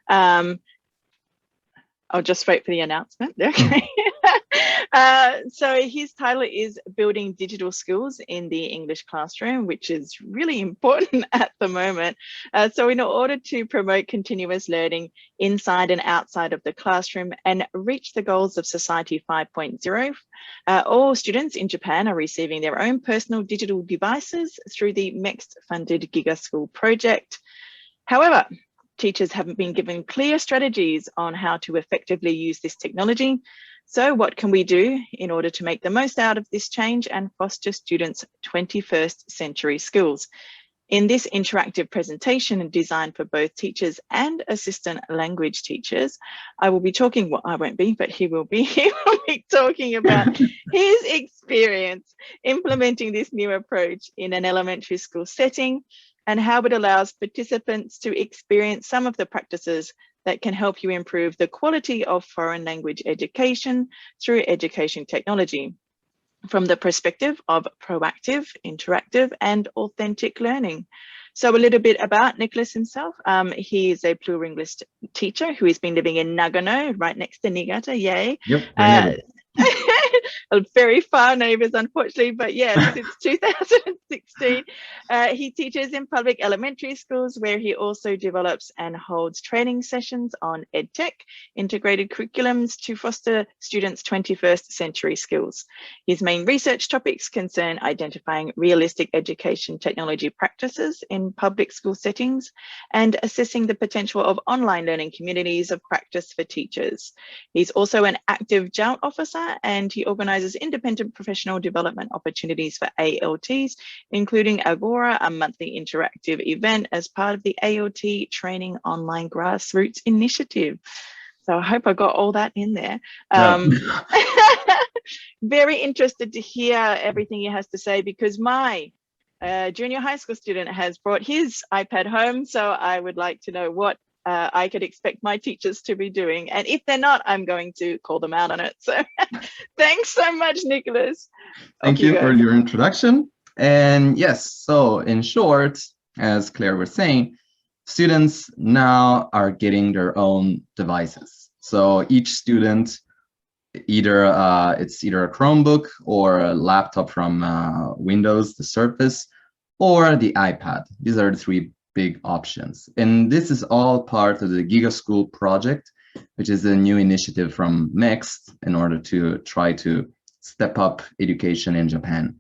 I'll just wait for the announcement. Okay. So his title is Building Digital Skills in the English Classroom, which is really important at the moment. So in order to promote continuous learning inside and outside of the classroom and reach the goals of Society 5.0, all students in Japan are receiving their own personal digital devices through the MEXT-funded Giga School project. However, teachers haven't been given clear strategies on how to effectively use this technology. So what can we do in order to make the most out of this change and foster students' 21st century skills? In this interactive presentation designed for both teachers and assistant language teachers, I will be talking, well, I won't be, but he will be talking about his experience implementing this new approach in an elementary school setting, and how it allows participants to experience some of the practices that can help you improve the quality of foreign language education through education technology from the perspective of proactive, interactive, and authentic learning. So a little bit about Nicholas himself. He is a plurilingual teacher who has been living in Nagano, right next to Niigata, yay. Yep, very far neighbors, unfortunately, but yes, since 2016. He teaches in public elementary schools, where he also develops and holds training sessions on EdTech, integrated curriculums to foster students' 21st century skills. His main research topics concern identifying realistic education technology practices in public school settings and assessing the potential of online learning communities of practice for teachers. He's also an active JALT officer, and he organizes independent professional development opportunities for ALTs, including Agora, a monthly interactive event as part of the ALT Training Online Grassroots Initiative. So I hope I got all that in there. Very interested to hear everything he has to say, because my junior high school student has brought his iPad home. So I would like to know what I could expect my teachers to be doing. And if they're not, I'm going to call them out on it. So thanks so much, Nicholas. Thank you for your introduction. And yes, so in short, as Claire was saying, students now are getting their own devices. So each student, it's either a Chromebook or a laptop from Windows, the Surface, or the iPad. These are the three big options. And this is all part of the Giga School project, which is a new initiative from MEXT in order to try to step up education in Japan.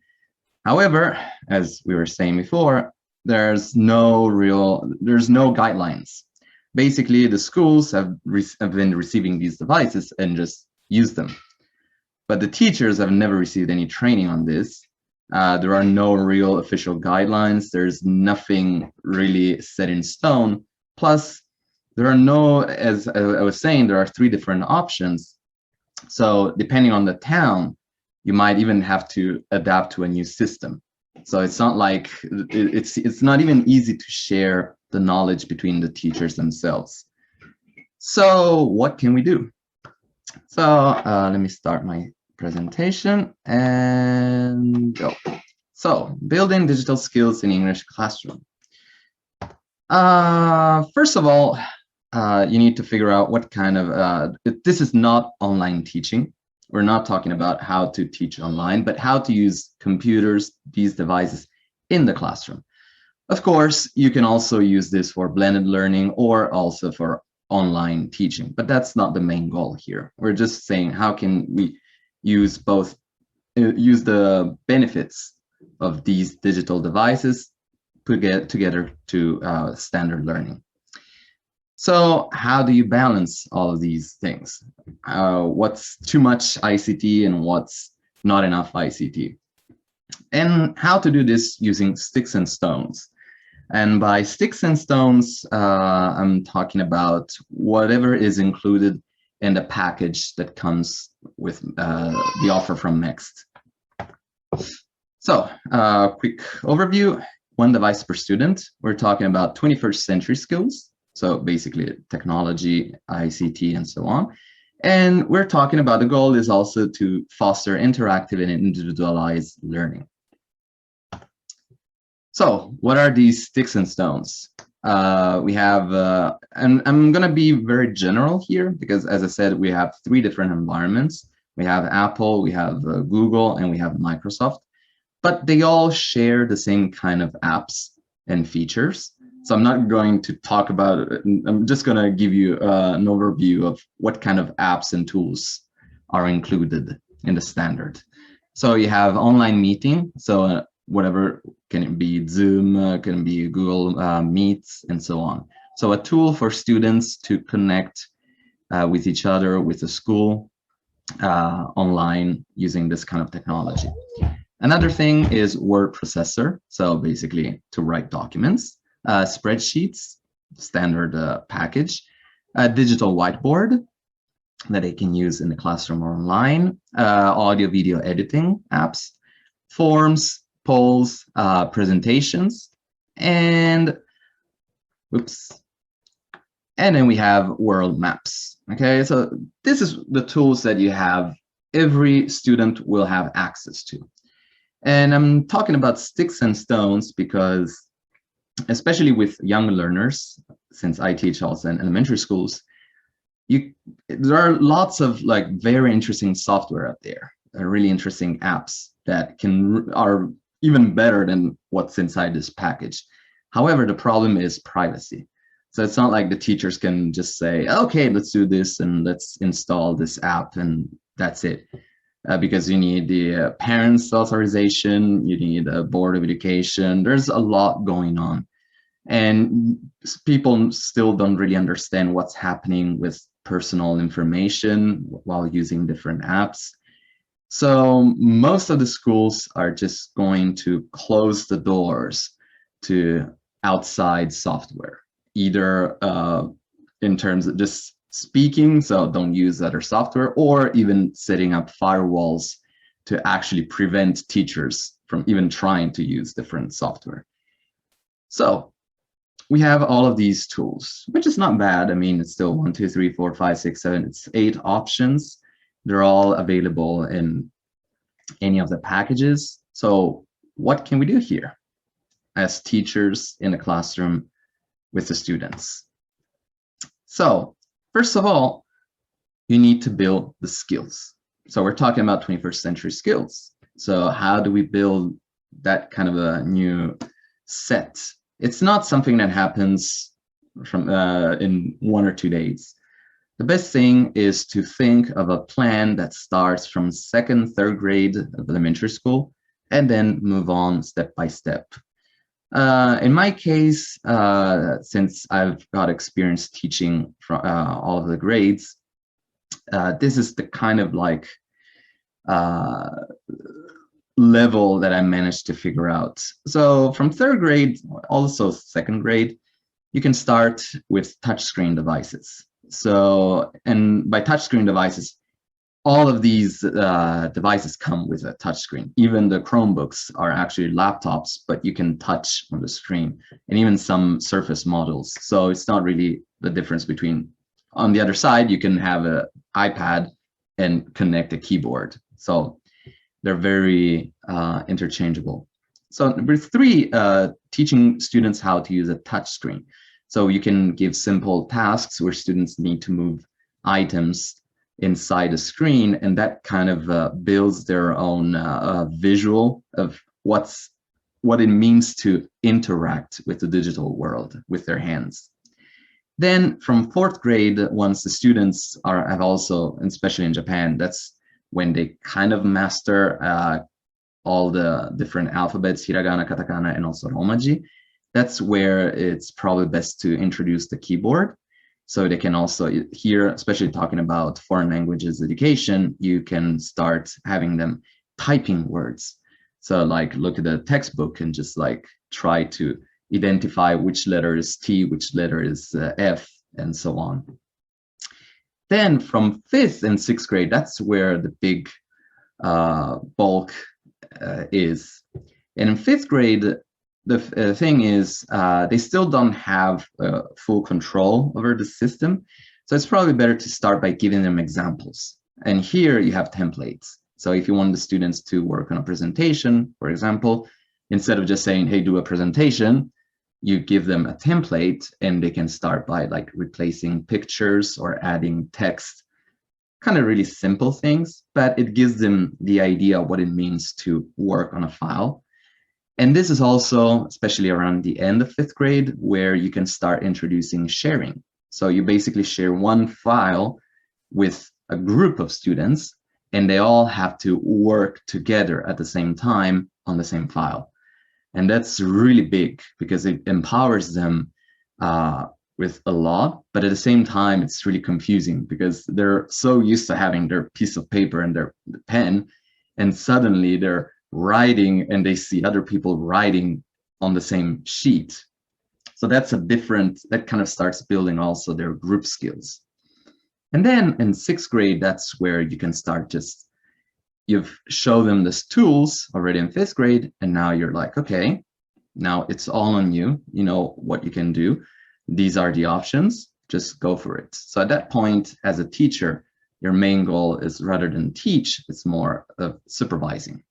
However, as we were saying before, there's no guidelines. Basically, the schools have been receiving these devices and just use them. But the teachers have never received any training on this. There are no real official guidelines. There's nothing really set in stone. Plus, there are no, as I was saying, there are three different options. So depending on the town, you might even have to adapt to a new system. So it's not like, it's not even easy to share the knowledge between the teachers themselves. So what can we do? So let me start my presentation and go. So building digital skills in English classroom. First of all, you need to figure out what kind of, this is not online teaching. We're not talking about how to teach online, but how to use computers, these devices in the classroom. Of course, you can also use this for blended learning or also for online teaching, but that's not the main goal here. We're just saying, how can we use both, use the benefits of these digital devices to get together to standard learning. So how do you balance all of these things? What's too much ICT and what's not enough ICT? And how to do this using sticks and stones. And by sticks and stones, I'm talking about whatever is included in the package that comes with the offer from MEXT. So quick overview, one device per student. We're talking about 21st century skills. So basically technology, ICT, and so on. And we're talking about the goal is also to foster interactive and individualized learning. So what are these sticks and stones? We have, and I'm going to be very general here because, as I said, we have 3 different environments. We have Apple, we have Google, and we have Microsoft, but they all share the same kind of apps and features. So I'm not going to talk about it. I'm just going to give you an overview of what kind of apps and tools are included in the standard. So you have online meeting. So whatever, can it be Zoom, can it be Google Meets, and so on. So a tool for students to connect with each other, with the school, online using this kind of technology. Another thing is word processor. So basically to write documents, spreadsheets, standard package, a digital whiteboard that they can use in the classroom or online, audio video editing apps, forms, polls, presentations, and and then we have world maps. Okay, so this is the tools that you have, every student will have access to. And I'm talking about sticks and stones because, especially with young learners, since I teach also in elementary schools, there are lots of like very interesting software out there, really interesting apps that are even better than what's inside this package. However, the problem is privacy. So it's not like the teachers can just say, okay, let's do this and let's install this app and that's it. Because you need the parents' authorization, you need a board of education. There's a lot going on. And people still don't really understand what's happening with personal information while using different apps. So most of the schools are just going to close the doors to outside software, either in terms of just speaking, so don't use other software, or even setting up firewalls to actually prevent teachers from even trying to use different software. So we have all of these tools, which is not bad. I mean, it's still 1, 2, 3, 4, 5, 6, 7, it's 8 options. They're all available in any of the packages. So what can we do here as teachers in the classroom with the students? So first of all, you need to build the skills. So we're talking about 21st century skills. So how do we build that kind of a new set? It's not something that happens from in 1 or 2 days. The best thing is to think of a plan that starts from 2nd, 3rd grade of elementary school and then move on step by step. In my case, since I've got experience teaching from all of the grades, this is the kind of like level that I managed to figure out. So from 3rd grade, also 2nd grade, you can start with touchscreen devices. So, and by touchscreen devices, all of these devices come with a touchscreen. Even the Chromebooks are actually laptops, but you can touch on the screen, and even some Surface models. So it's not really the difference between, on the other side, you can have an iPad and connect a keyboard. So they're very interchangeable. So number 3, teaching students how to use a touchscreen. So you can give simple tasks where students need to move items inside a screen, and that kind of builds their own visual of what it means to interact with the digital world with their hands. Then from 4th grade, once the students have also, especially in Japan, that's when they kind of master all the different alphabets, hiragana, katakana, and also romaji. That's where it's probably best to introduce the keyboard. So they can also, here, especially talking about foreign languages education, you can start having them typing words. So like look at the textbook and just like try to identify which letter is T, which letter is F, and so on. Then from 5th and 6th grade, that's where the big bulk is. And in 5th grade, the thing is, they still don't have full control over the system. So it's probably better to start by giving them examples. And here you have templates. So if you want the students to work on a presentation, for example, instead of just saying, hey, do a presentation, you give them a template and they can start by like replacing pictures or adding text, kind of really simple things, but it gives them the idea of what it means to work on a file. And this is also, especially around the end of 5th grade, where you can start introducing sharing. So you basically share one file with a group of students, and they all have to work together at the same time on the same file. And that's really big because it empowers them with a lot, but at the same time, it's really confusing because they're so used to having their piece of paper and their pen, and suddenly they're writing and they see other people writing on the same sheet. So that's a different, that kind of starts building also their group skills. And then in 6th grade, that's where you can start just, you've shown them these tools already in 5th grade, and now you're like, okay, now it's all on you. You know what you can do. These are the options, just go for it. So at that point, as a teacher, your main goal is rather than teach, it's more of supervising.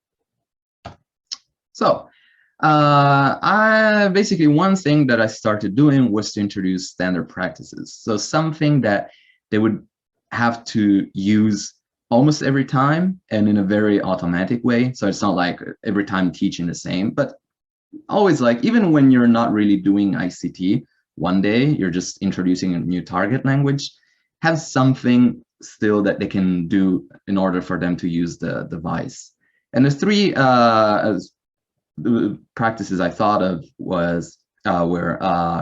So I basically, one thing that I started doing was to introduce standard practices. So something that they would have to use almost every time and in a very automatic way. So it's not like every time teaching the same, but always like, even when you're not really doing ICT, one day you're just introducing a new target language, have something still that they can do in order for them to use the device. And the 3 practices I thought of were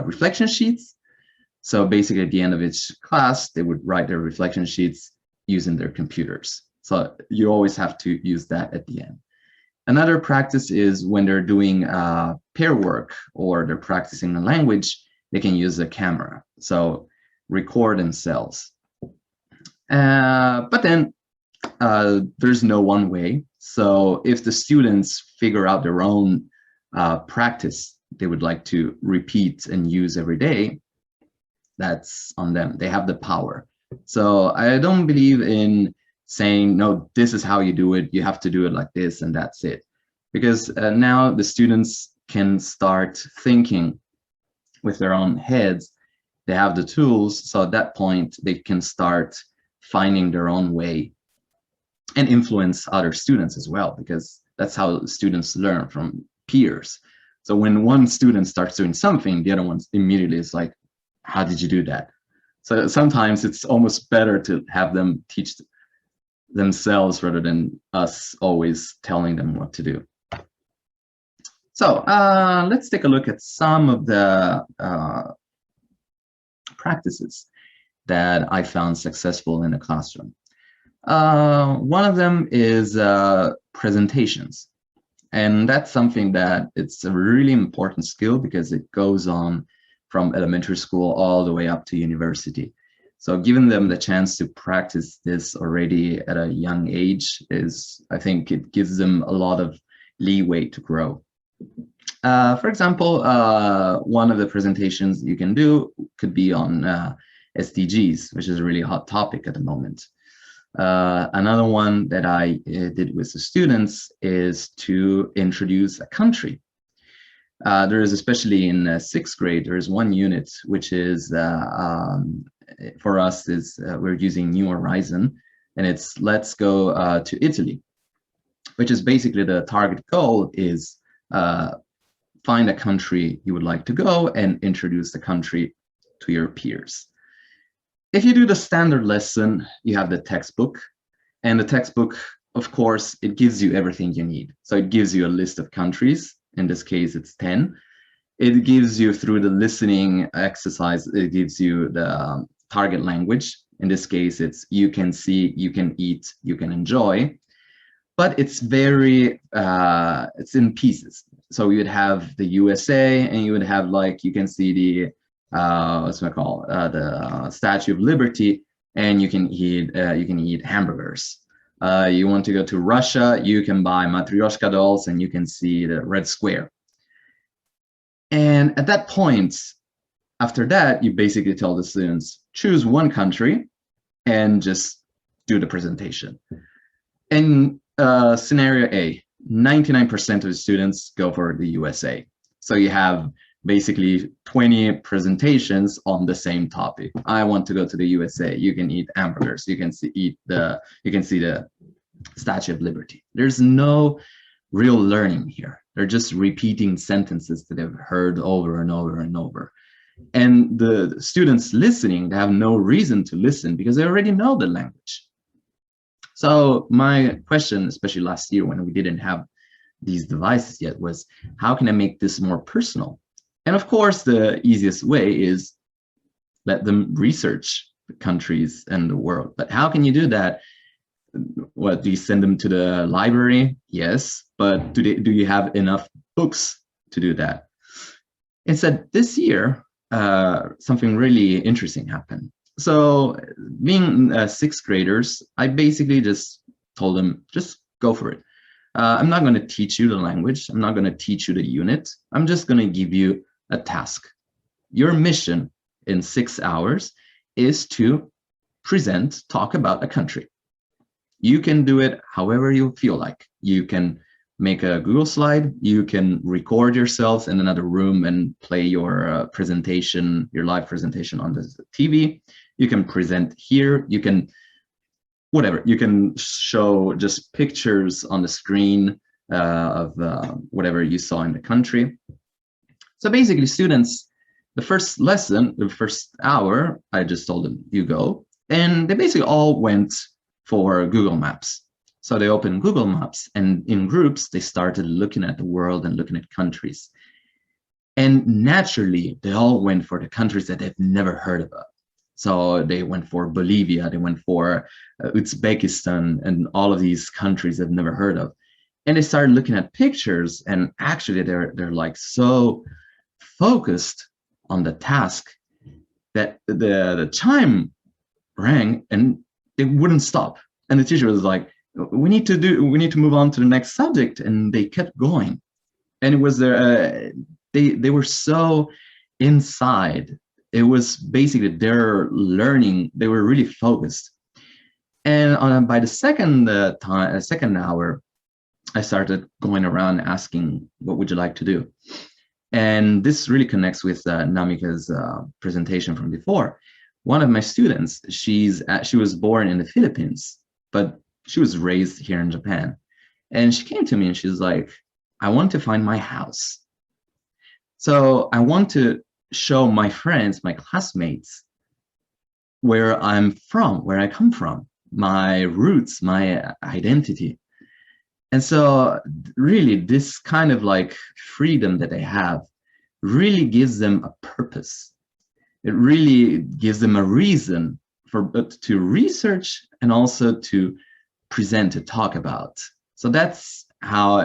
reflection sheets. So basically at the end of each class, they would write their reflection sheets using their computers. So you always have to use that at the end. Another practice is when they're doing pair work or they're practicing the language, they can use a camera. So record themselves. But then there's no one way. So if the students figure out their own practice they would like to repeat and use every day, that's on them. They have the power. So I don't believe in saying, no, this is how you do it. You have to do it like this and that's it. Because now the students can start thinking with their own heads. They have the tools. So at that point, they can start finding their own way and influence other students as well, because that's how students learn, from peers. So when one student starts doing something, the other one immediately is like, how did you do that? So sometimes it's almost better to have them teach themselves rather than us always telling them what to do. So let's take a look at some of the practices that I found successful in the classroom. One of them is presentations. And that's something that it's a really important skill because it goes on from elementary school all the way up to university. So giving them the chance to practice this already at a young age is, I think it gives them a lot of leeway to grow. For example, one of the presentations you can do could be on SDGs, which is a really hot topic at the moment. Another one that I did with the students is to introduce a country. There is, especially in 6th grade, there is one unit which is for us is we're using New Horizon, and it's let's go to Italy, which is basically the target goal is find a country you would like to go and introduce the country to your peers. If you do the standard lesson, you have the textbook, and the textbook, of course, it gives you everything you need. So it gives you a list of countries. In this case, it's 10. It gives you, through the listening exercise, it gives you the target language. In this case, it's you can see, you can eat, you can enjoy. But it's very, it's in pieces. So you would have the USA, and you would have, like, you can see the, what's it called, the Statue of Liberty, and you can eat hamburgers. You want to go to Russia, you can buy Matryoshka dolls, and you can see the Red Square. And at that point, after that, you basically tell the students, choose one country and just do the presentation. In scenario A, 99% of the students go for the USA. So you have basically 20 presentations on the same topic. I want to go to the USA. You can eat hamburgers. You can see the Statue of Liberty. There's no real learning here. They're just repeating sentences that they've heard over and over and over. And the students listening, they have no reason to listen because they already know the language. So my question, especially last year when we didn't have these devices yet, was how can I make this more personal? And of course, the easiest way is let them research the countries and the world. But how can you do that? What, do you send them to the library? Yes, but do you have enough books to do that? Instead, this year, something really interesting happened. So being sixth graders, I basically just told them, just go for it. I'm not going to teach you the language. I'm not going to teach you the unit. I'm just going to give you a task. Your mission in 6 hours is to talk about a country. You can do it however you feel like. You can make a Google slide. You can record yourself in another room and play your presentation, your live presentation on the TV. You can present here. You can, whatever. You can show just pictures on the screen of whatever you saw in the country. So basically, students, the first lesson, the first hour, I just told them, you go. And they basically all went for Google Maps. So they opened Google Maps, and in groups, they started looking at the world and looking at countries. And naturally, they all went for the countries that they've never heard about. So they went for Bolivia, they went for Uzbekistan, and all of these countries they've never heard of. And they started looking at pictures, and actually they're like so focused on the task that the chime rang and they wouldn't stop. And the teacher was like, we need to move on to the next subject. And they kept going. And it was they were so inside. It was basically their learning. They were really focused. And by the second hour, I started going around asking, what would you like to do? And this really connects with Namika's presentation from before. One of my students, she was born in the Philippines, but she was raised here in Japan. And she came to me and she's like, I want to find my house. So I want to show my friends, my classmates, where I'm from, where I come from, my roots, my identity. And so really this kind of like freedom that they have really gives them a purpose. It really gives them a reason to research and also to present, to talk about. So that's how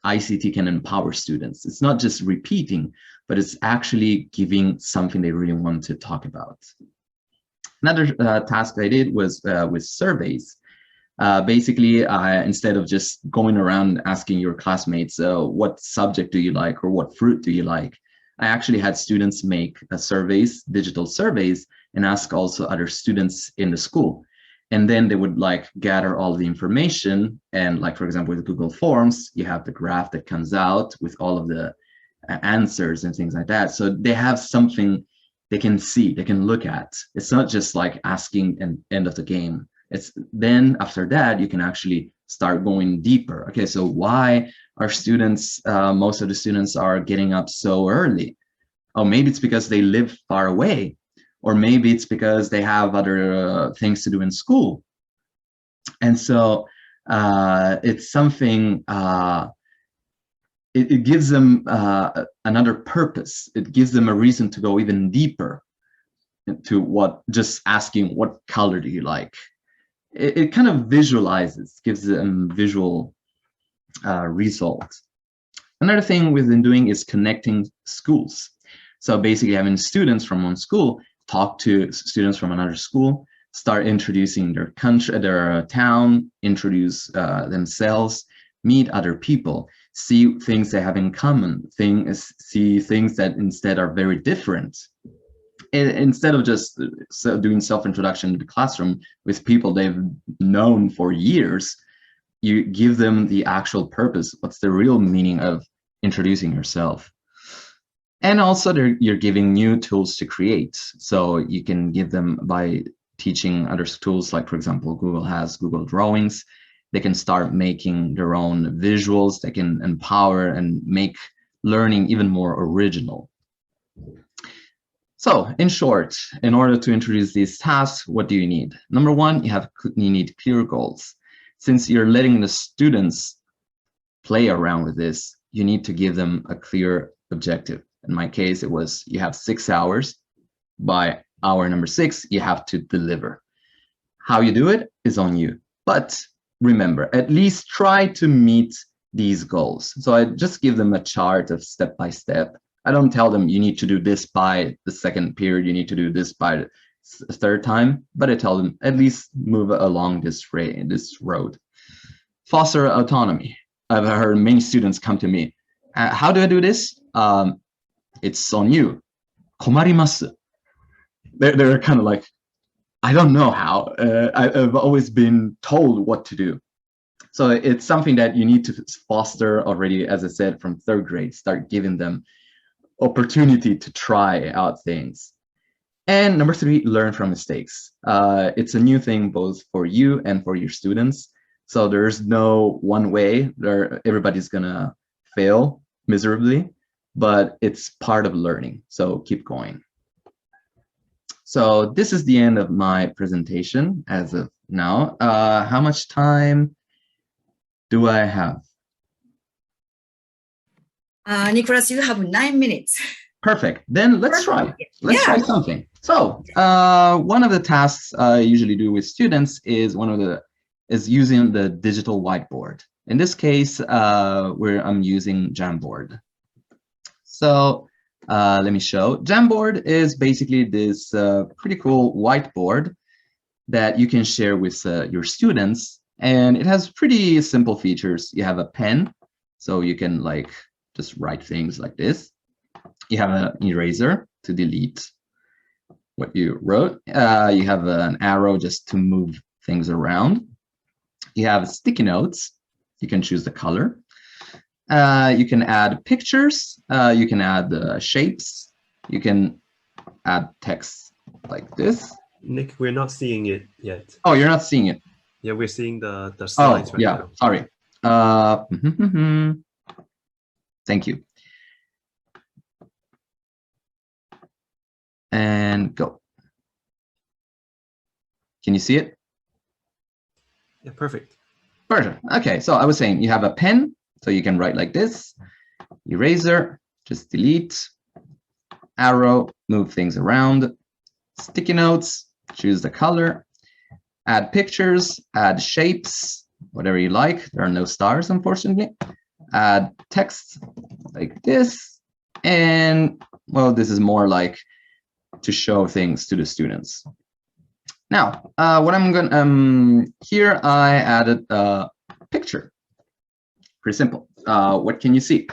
ICT can empower students. It's not just repeating, but it's actually giving something they really want to talk about. Another task I did was with surveys. Basically, instead of just going around asking your classmates, what subject do you like or what fruit do you like? I actually had students make surveys, digital surveys, and ask also other students in the school. And then they would like gather all the information. And like, for example, with Google Forms, you have the graph that comes out with all of the answers and things like that. So they have something they can see, they can look at. It's not just like asking an end of the game. It's then after that, you can actually start going deeper. Okay, so why are students, most of the students are getting up so early? Oh, maybe it's because they live far away, or maybe it's because they have other things to do in school. And so it's something, it gives them another purpose. It gives them a reason to go even deeper into just asking, what color do you like? It kind of visualizes, gives them visual results. Another thing we've been doing is connecting schools. So basically having students from one school talk to students from another school, start introducing their country, their town, introduce themselves, meet other people, see things they have in common, see things that instead are very different. Instead of just doing self-introduction to the classroom with people they've known for years, you give them the actual purpose. What's the real meaning of introducing yourself? And also you're giving new tools to create. So you can give them by teaching other tools, like for example, Google has Google Drawings. They can start making their own visuals. They can empower and make learning even more original. So in short, in order to introduce these tasks, what do you need? Number one, you need clear goals. Since you're letting the students play around with this, you need to give them a clear objective. In my case, it was you have 6 hours. By hour number 6, you have to deliver. How you do it is on you. But remember, at least try to meet these goals. So I just give them a chart of step by step. I don't tell them you need to do this by the second period, you need to do this by the third time, but I tell them at least move along this road. Foster autonomy. I've heard many students come to me. How do I do this? It's on you. Komarimasu. They're kind of like, I don't know how. I've always been told what to do. So it's something that you need to foster already, as I said, from 3rd grade. Start giving them opportunity to try out things. And number 3, learn from mistakes. It's a new thing both for you and for your students. So there's no one way. Everybody's gonna fail miserably, but it's part of learning. So keep going. So this is the end of my presentation as of now. How much time do I have? Nicholas, you have 9 minutes. Perfect. Then let's try. Let's try something. So one of the tasks I usually do with students is using the digital whiteboard. In this case, I'm using Jamboard. So let me show. Jamboard is basically this pretty cool whiteboard that you can share with your students, and it has pretty simple features. You have a pen, so you can like just write things like this. You have an eraser to delete what you wrote. You have an arrow just to move things around. You have sticky notes. You can choose the color. You can add pictures. You can add shapes. You can add text like this. Nick, we're not seeing it yet. Oh, you're not seeing it. Yeah, we're seeing the slides right now. Sorry. Thank you. And go. Can you see it? Yeah, perfect. Perfect. Okay, so I was saying you have a pen, so you can write like this. Eraser, just delete. Arrow, move things around. Sticky notes, choose the color. Add pictures, add shapes, whatever you like. There are no stars, unfortunately. Add text like this. And, well, this is more like to show things to the students. Now, what I'm going here I added a picture. Pretty simple. What can you see?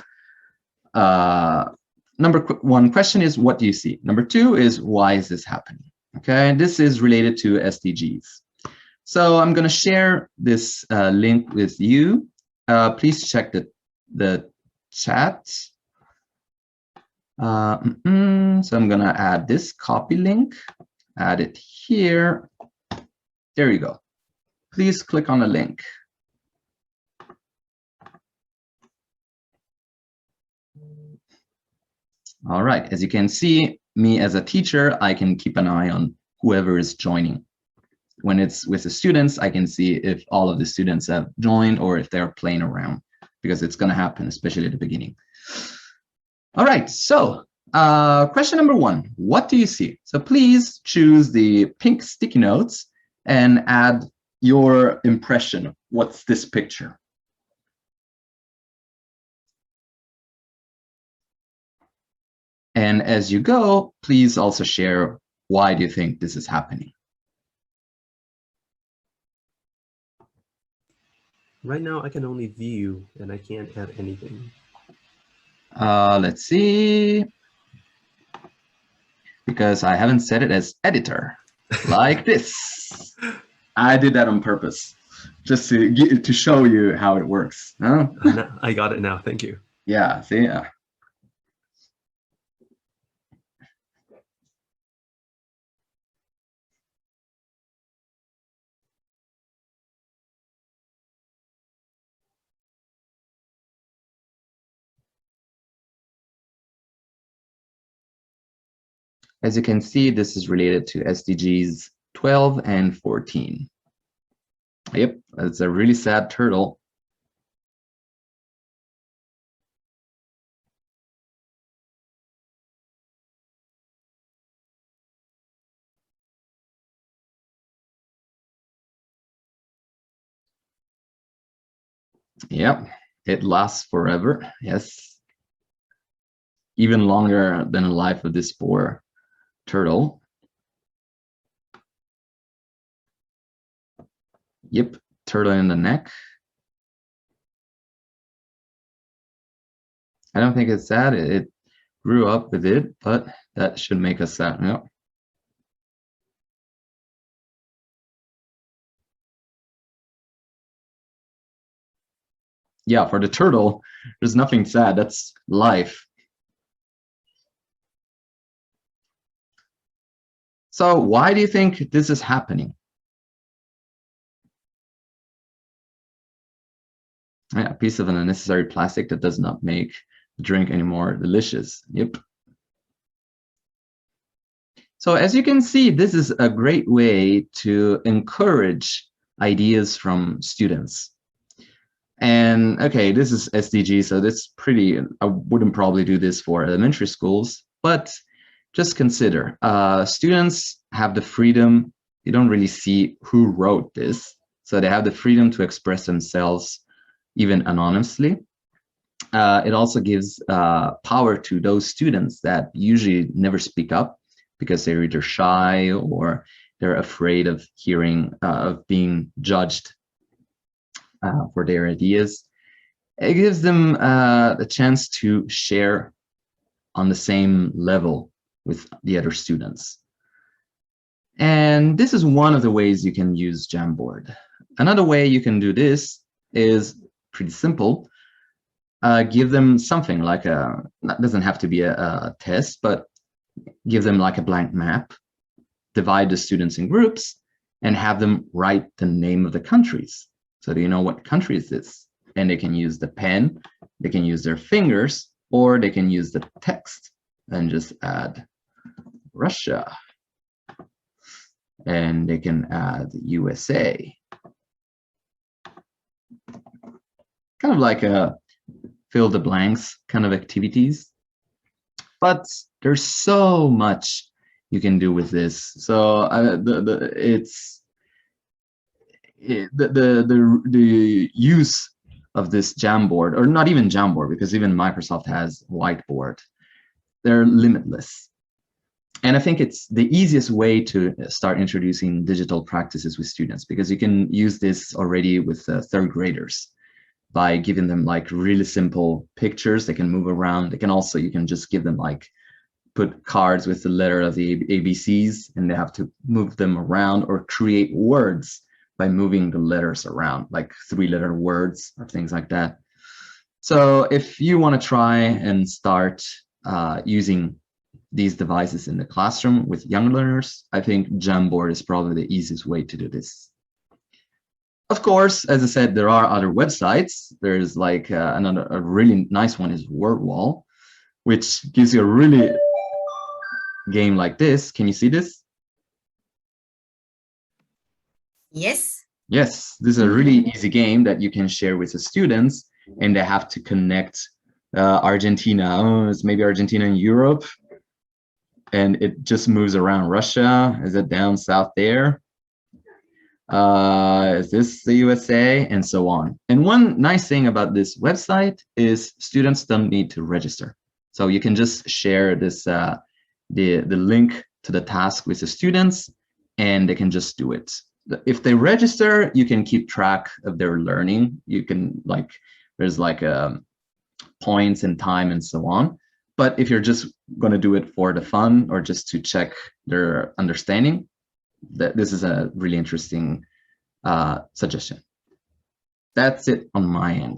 Number 1 question is, what do you see? Number 2 is, why is this happening? Okay, this is related to SDGs. So I'm going to share this link with you. Please check the chat. So I'm going to add this copy link, add it here. There you go. Please click on the link. All right, as you can see, me as a teacher, I can keep an eye on whoever is joining. When it's with the students, I can see if all of the students have joined or if they're playing around, because it's going to happen, especially at the beginning. All right, so question number 1, what do you see? So please choose the pink sticky notes and add your impression. What's this picture? And as you go, please also share, why do you think this is happening? Right now, I can only view and I can't add anything. Let's see. Because I haven't set it as editor, like this. I did that on purpose, just to show you how it works. Huh? I got it now. Thank you. Yeah, see? As you can see, this is related to SDGs 12 and 14. Yep, it's a really sad turtle. Yep, it lasts forever. Yes, even longer than the life of this poor turtle. Yep, turtle in the neck. I don't think it's sad. It grew up with it, but that should make us sad. Yep. Yeah, for the turtle, there's nothing sad. That's life. So why do you think this is happening? Yeah, a piece of an unnecessary plastic that does not make the drink any more delicious. Yep. So as you can see, this is a great way to encourage ideas from students. And okay, this is SDG, so that's pretty, I wouldn't probably do this for elementary schools, but just consider, students have the freedom, you don't really see who wrote this, so they have the freedom to express themselves even anonymously. It also gives power to those students that usually never speak up because they're either shy or they're afraid of hearing, of being judged for their ideas. It gives them the chance to share on the same level with the other students. And this is one of the ways you can use Jamboard. Another way you can do this is pretty simple. Give them something like a, that doesn't have to be a test, but give them like a blank map, divide the students in groups, and have them write the name of the countries. So do you know what country is this? And they can use the pen, they can use their fingers, or they can use the text and just add Russia. And they can add USA. Kind of like a fill the blanks kind of activities. But there's so much you can do with this. So the use of this Jamboard, or not even Jamboard, because even Microsoft has whiteboard, they're limitless. And I think it's the easiest way to start introducing digital practices with students, because you can use this already with third graders by giving them like really simple pictures. They can move around. They can also, you can just give them like, put cards with the letter of the ABCs, and they have to move them around, or create words by moving the letters around, like 3-letter words or things like that. So if you want to try and start using these devices in the classroom with young learners, I think Jamboard is probably the easiest way to do this. Of course, as I said, there are other websites. There's like a really nice one is WordWall, which gives you a really game like this. Can you see this? Yes. Yes, this is a really easy game that you can share with the students, and they have to connect Argentina. Oh, it's maybe Argentina in Europe, and it just moves around Russia. Is it down south there? Is this the USA? And so on. And one nice thing about this website is students don't need to register. So you can just share this the link to the task with the students, and they can just do it. If they register, you can keep track of their learning. You can like, there's like points and time and so on. But if you're just going to do it for the fun or just to check their understanding, this is a really interesting suggestion. That's it on my end.